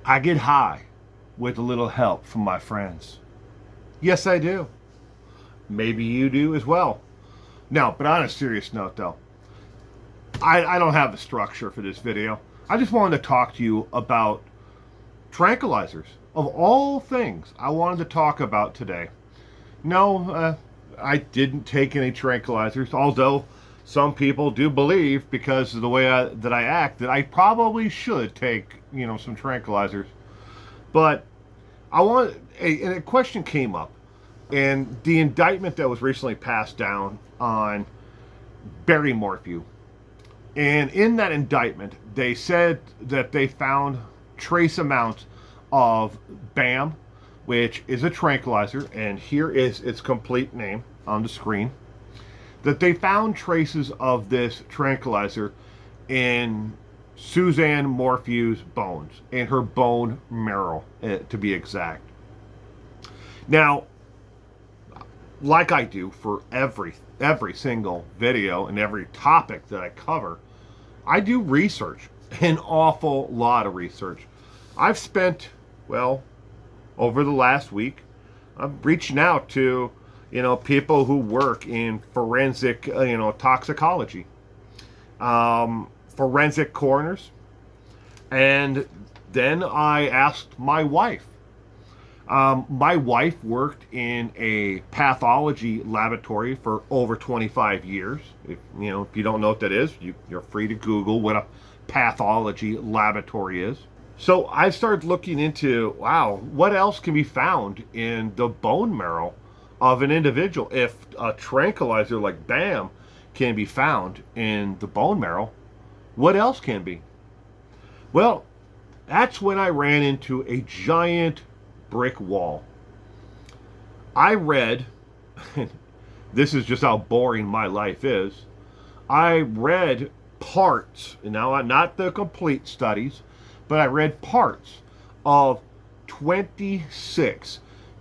I get high with a little help from my friends. Yes, I do. Maybe you do as well. Now, but on a serious note though, I don't have a structure for this video. I just wanted to talk to you about tranquilizers. Of all things I wanted to talk about today. No, I didn't take any tranquilizers, although some people do believe, because of the way that I act, that I probably should take, some tranquilizers. But and a question came up, and the indictment that was recently passed down on Barry Morphew. And in that indictment, they said that they found trace amounts of BAM, which is a tranquilizer, and here is its complete name on the screen. That they found traces of this tranquilizer in Suzanna Morphew's bones, in her bone marrow, to be exact. Now, like I do for every single video and every topic that I cover, I do research, an awful lot of research. I've spent, over the last week, I'm reaching out to, people who work in forensic, toxicology, forensic coroners, and then I asked my wife. My wife worked in a pathology laboratory for over 25 years. If you don't know what that is, you're free to Google what a pathology laboratory is. So I started looking into, what else can be found in the bone marrow of an individual? If a tranquilizer like BAM can be found in the bone marrow, what else can be? Well, that's when I ran into a giant brick wall. I read, this is just how boring my life is, I read parts, now not the complete studies, but I read parts of 26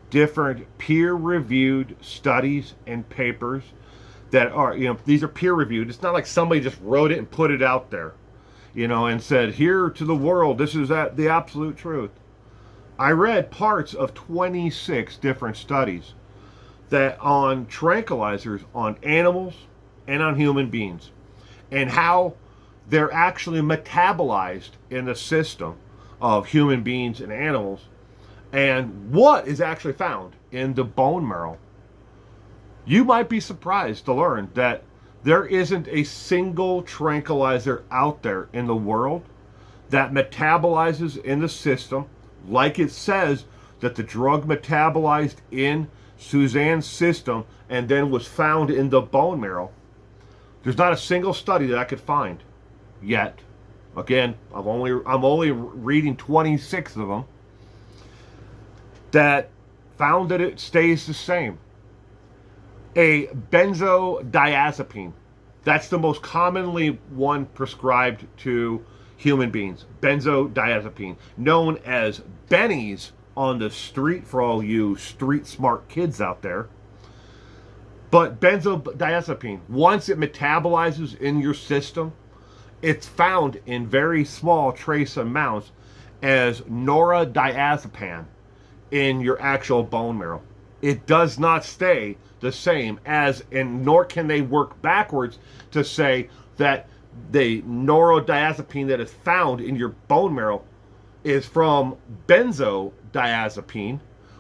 different peer-reviewed studies and papers that are, these are peer-reviewed. It's not like somebody just wrote it and put it out there, and said, here to the world, this is the absolute truth. I read parts of 26 different studies that on tranquilizers on animals and on human beings, and how they're actually metabolized in the system of human beings and animals, and what is actually found in the bone marrow. You might be surprised to learn that there isn't a single tranquilizer out there in the world that metabolizes in the system like it says that the drug metabolized in Suzanne's system and then was found in the bone marrow. There's not a single study that I could find yet. Again, I'm only reading 26 of them that found that it stays the same. A benzodiazepine, that's the most commonly one prescribed to human beings. Benzodiazepine, known as bennies on the street for all you street smart kids out there. But benzodiazepine, once it metabolizes in your system, it's found in very small trace amounts as noradiazepam in your actual bone marrow. It does not stay the same as, and nor can they work backwards to say that the noradiazepine that is found in your bone marrow is from benzodiazepine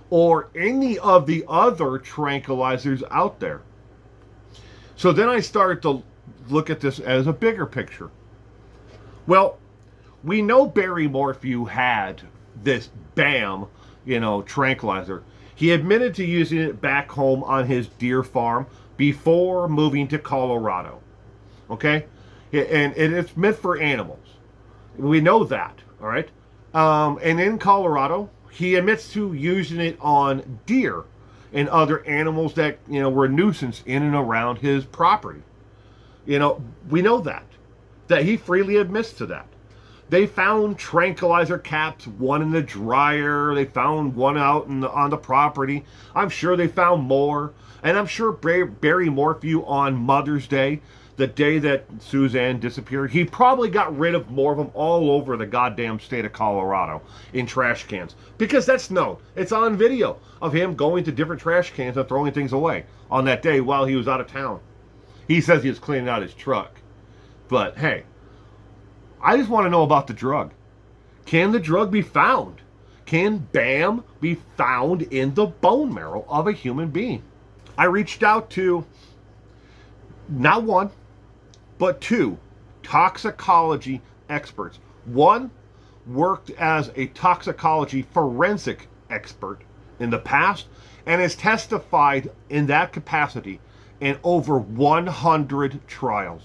or any of the other tranquilizers out there. So then I started to look at this as a bigger picture. Well, we know Barry Morphew had this BAM, tranquilizer. He admitted to using it back home on his deer farm before moving to Colorado. Okay? And it's meant for animals. We know that, all right? And in Colorado, he admits to using it on deer and other animals that, were a nuisance in and around his property. We know that he freely admits to that. They found tranquilizer caps, one in the dryer. They found one out on the property. I'm sure they found more. And I'm sure Barry Morphew on Mother's Day the day that Suzanne disappeared, he probably got rid of more of them all over the goddamn state of Colorado in trash cans. Because that's known. It's on video of him going to different trash cans and throwing things away on that day while he was out of town. He says he was cleaning out his truck. But hey, I just want to know about the drug. Can the drug be found? Can BAM be found in the bone marrow of a human being? I reached out to not one, but two toxicology experts. One worked as a toxicology forensic expert in the past and has testified in that capacity in over 100 trials.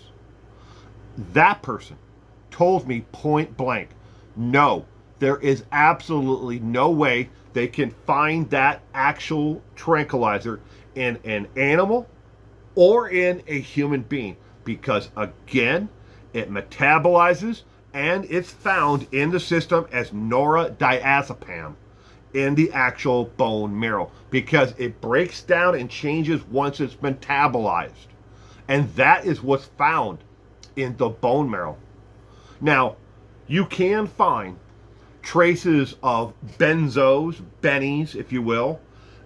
That person told me point blank, no, there is absolutely no way they can find that actual tranquilizer in an animal or in a human being because, again, it metabolizes and it's found in the system as noradiazepam in the actual bone marrow because it breaks down and changes once it's metabolized. And that is what's found in the bone marrow. Now, you can find traces of benzos, bennies, if you will,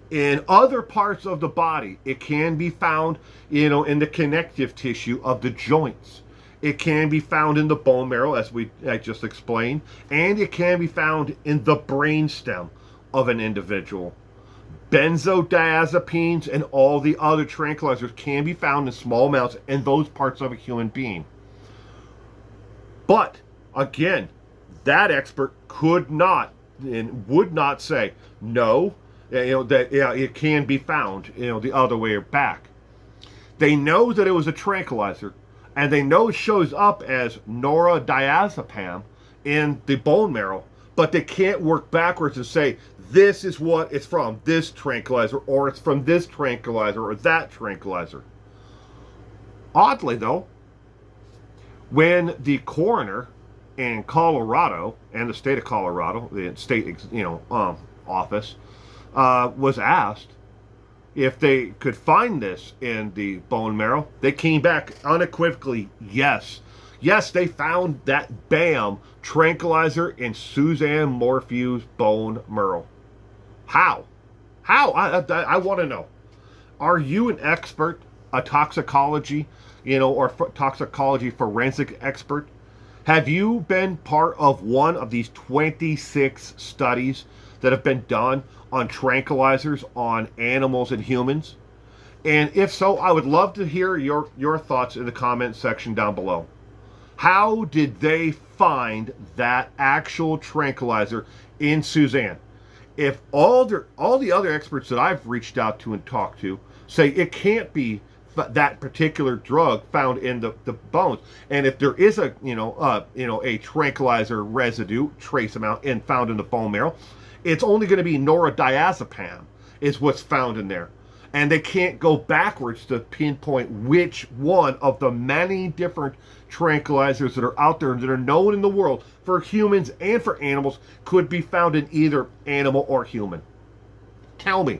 in other parts of the body. It can be found, in the connective tissue of the joints. It can be found in the bone marrow, as I just explained, and it can be found in the brainstem of an individual. Benzodiazepines and all the other tranquilizers can be found in small amounts in those parts of a human being. But, again, that expert could not and would not say, no, that it can be found, the other way back. They know that it was a tranquilizer, and they know it shows up as noradiazepam in the bone marrow, but they can't work backwards and say, this is what it's from, this tranquilizer, or it's from this tranquilizer, or that tranquilizer. Oddly, though, when the coroner in Colorado and the state of Colorado, the state, office, was asked if they could find this in the bone marrow, they came back unequivocally, yes. Yes, they found that BAM tranquilizer in Suzanna Morphew's bone marrow. How? How? I want to know. Are you an expert, a toxicology, or toxicology forensic expert? Have you been part of one of these 26 studies that have been done on tranquilizers on animals and humans? And if so, I would love to hear your thoughts in the comment section down below. How did they find that actual tranquilizer in Suzanne? If all the other experts that I've reached out to and talked to say it can't be that particular drug found in the bones, and if there is a tranquilizer residue trace amount found in the bone marrow, it's only going to be noradiazepam is what's found in there, and they can't go backwards to pinpoint which one of the many different tranquilizers that are out there that are known in the world for humans and for animals could be found in either animal or human. Tell me.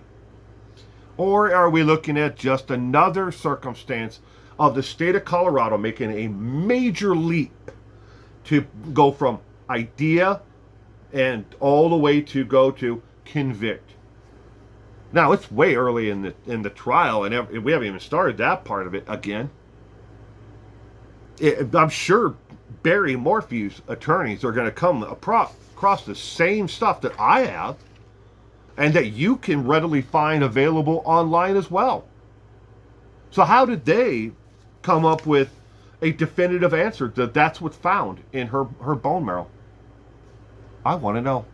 Or are we looking at just another circumstance of the state of Colorado making a major leap to go from idea and all the way to go to convict? Now, it's way early in the trial, and we haven't even started that part of it again. I'm sure Barry Morphew's attorneys are going to come across the same stuff that I have, and that you can readily find available online as well. So how did they come up with a definitive answer that that's what's found in her bone marrow? I want to know.